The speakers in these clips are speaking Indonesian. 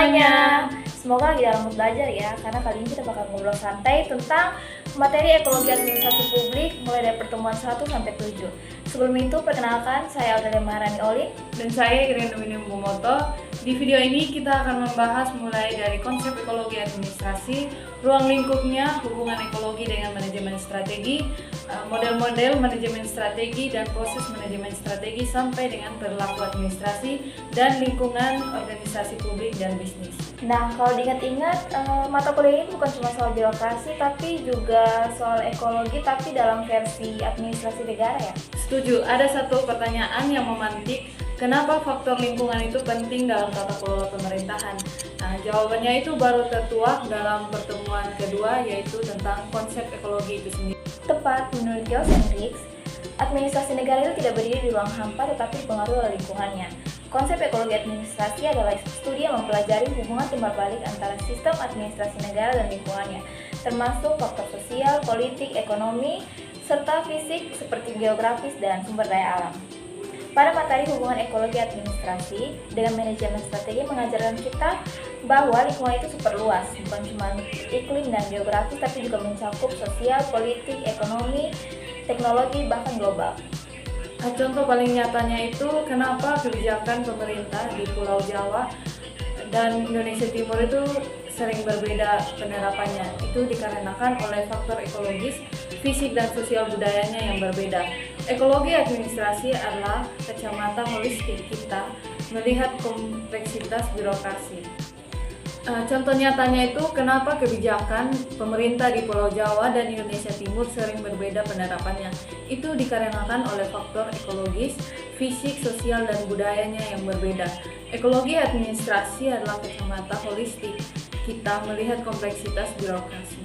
semuanya. Semoga lagi dalam mood belajar ya, karena kali ini kita bakal ngobrol santai tentang materi ekologi administrasi publik mulai dari pertemuan 1 sampai 7. Sebelum itu, perkenalkan saya Aurelia Maharani Olin Dan saya Irene Dominium Bumoto. Di video ini kita akan membahas mulai dari konsep ekologi administrasi, ruang lingkupnya, hubungan ekologi dengan manajemen strategi, model-model manajemen strategi dan proses manajemen strategi sampai dengan perilaku administrasi dan lingkungan organisasi publik dan bisnis. Nah, kalau diingat-ingat, mata kuliah ini bukan cuma soal birokrasi, tapi juga soal ekologi, tapi dalam versi administrasi negara ya? Setuju, ada satu pertanyaan yang memantik, kenapa faktor lingkungan itu penting dalam tata kelola pemerintahan? Nah, jawabannya itu baru tertuang dalam pertemuan kedua, yaitu tentang konsep ekologi itu sendiri. Tepat, menurut geosentris, administrasi negara itu tidak berdiri di ruang hampa tetapi dipengaruhi oleh lingkungannya. Konsep ekologi administrasi adalah studi yang mempelajari hubungan timbal balik antara sistem administrasi negara dan lingkungannya, termasuk faktor sosial, politik, ekonomi, serta fisik seperti geografis dan sumber daya alam. Pada materi hubungan ekologi administrasi dengan manajemen strategi mengajarkan kita bahwa lingkungan itu super luas, bukan cuma iklim dan geografis, tapi juga mencakup sosial, politik, ekonomi, teknologi, bahkan global. Contoh paling nyatanya itu kenapa kebijakan pemerintah di Pulau Jawa dan Indonesia Timur itu sering berbeda penerapannya. Itu dikarenakan oleh faktor ekologis, fisik dan sosial budayanya yang berbeda. Ekologi administrasi adalah kacamata holistik kita melihat kompleksitas birokrasi. Contoh nyatanya itu kenapa kebijakan pemerintah di Pulau Jawa dan Indonesia Timur sering berbeda penerapannya. Itu dikarenakan oleh faktor ekologis, fisik, sosial, dan budayanya yang berbeda. Ekologi administrasi adalah kacamata holistik kita melihat kompleksitas birokrasi.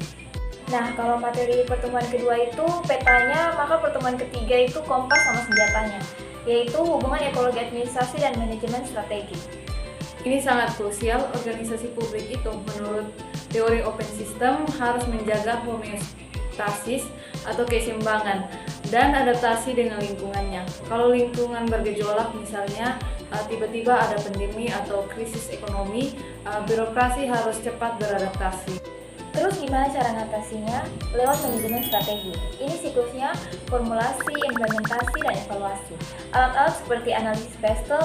Nah, kalau materi pertemuan kedua itu petanya, maka pertemuan ketiga itu kompas sama senjatanya, yaitu hubungan ekologi administrasi dan manajemen strategi. Ini sangat krusial. Organisasi publik itu menurut teori open system harus menjaga homeostasis atau keseimbangan dan adaptasi dengan lingkungannya. Kalau lingkungan bergejolak, misalnya tiba-tiba ada pandemi atau krisis ekonomi, birokrasi harus cepat beradaptasi. Terus gimana cara ngatasinya? Lewat manajemen strategi. Ini siklusnya formulasi, implementasi, dan evaluasi. Alat-alat seperti analisis Pestel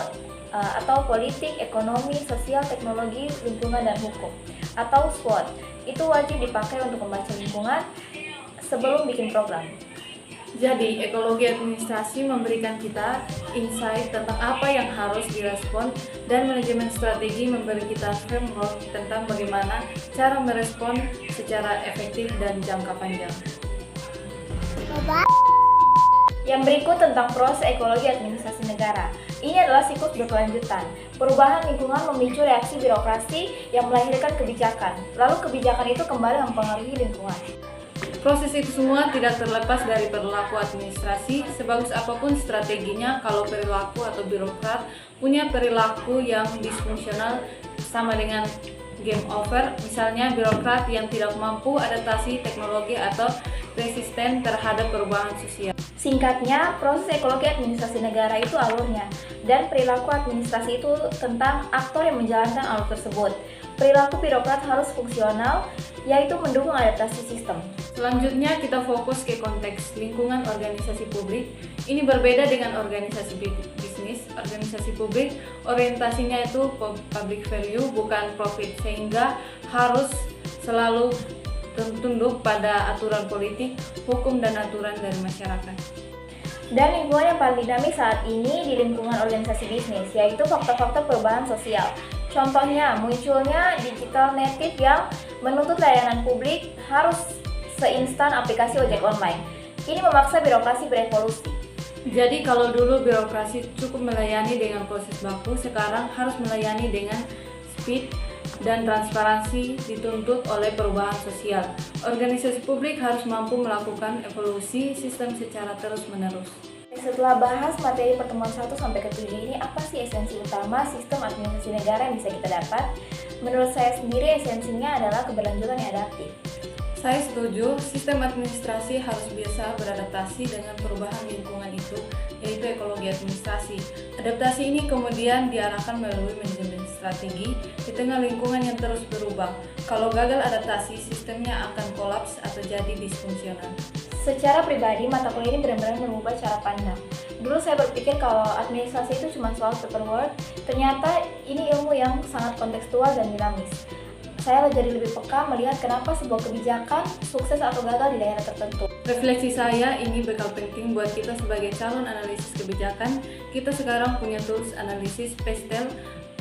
atau politik, ekonomi, sosial, teknologi, lingkungan, dan hukum atau SWOT itu wajib dipakai untuk membaca lingkungan sebelum bikin program. Jadi, ekologi administrasi memberikan kita insight tentang apa yang harus direspon dan manajemen strategi memberi kita framework tentang bagaimana cara merespon secara efektif dan jangka panjang. Yang berikut tentang proses ekologi administrasi negara. Ini adalah siklus berkelanjutan. Perubahan lingkungan memicu reaksi birokrasi yang melahirkan kebijakan. Lalu kebijakan itu kembali mempengaruhi lingkungan. Proses itu semua tidak terlepas dari perilaku administrasi. Sebagus apapun strateginya, kalau perilaku atau birokrat punya perilaku yang disfungsional sama dengan game over. Misalnya birokrat yang tidak mampu adaptasi teknologi atau resisten terhadap perubahan sosial. Singkatnya, proses ekologi administrasi negara itu alurnya, dan perilaku administrasi itu tentang aktor yang menjalankan alur tersebut. Perilaku birokrat harus fungsional, yaitu mendukung adaptasi sistem. Selanjutnya kita fokus ke konteks lingkungan organisasi publik. Ini berbeda dengan organisasi bisnis. Organisasi publik orientasinya itu public value, bukan profit, sehingga harus selalu tunduk pada aturan politik, hukum, dan aturan dari masyarakat. Dan lingkungan yang paling dinamis saat ini di lingkungan organisasi bisnis, yaitu faktor-faktor perubahan sosial. Contohnya, munculnya digital native yang menuntut layanan publik harus seinstan aplikasi ojek online. Ini memaksa birokrasi berevolusi. Jadi kalau dulu birokrasi cukup melayani dengan proses baku, sekarang harus melayani dengan speed dan transparansi dituntut oleh perubahan sosial. Organisasi publik harus mampu melakukan evolusi sistem secara terus-menerus. Setelah bahas materi pertemuan 1 sampai ke 7 ini, apa sih esensi utama sistem administrasi negara yang bisa kita dapat? Menurut saya sendiri esensinya adalah keberlanjutan yang adaptif. Saya setuju, sistem administrasi harus biasa beradaptasi dengan perubahan lingkungan itu, yaitu ekologi administrasi. Adaptasi ini kemudian diarahkan melalui manajemen strategi di tengah lingkungan yang terus berubah. Kalau gagal adaptasi, sistemnya akan kolaps atau jadi disfungsional. Secara pribadi, mata kuliah ini benar-benar mengubah cara pandang. Dulu saya berpikir kalau administrasi itu cuma soal paperwork, ternyata ini ilmu yang sangat kontekstual dan dinamis. Saya jadi lebih peka melihat kenapa sebuah kebijakan sukses atau gagal di daerah tertentu. Refleksi saya, ini bekal penting buat kita sebagai calon analisis kebijakan. Kita sekarang punya tools analisis PESTEL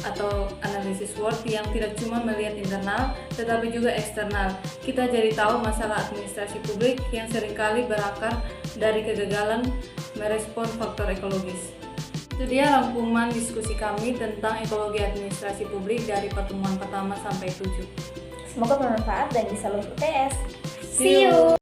atau analisis SWOT yang tidak cuma melihat internal, tetapi juga eksternal. Kita jadi tahu masalah administrasi publik yang seringkali berakar dari kegagalan merespon faktor ekologis. Itu dia rangkuman diskusi kami tentang ekologi administrasi publik dari pertemuan pertama sampai 7. Semoga bermanfaat dan bisa lulus UTS. See you!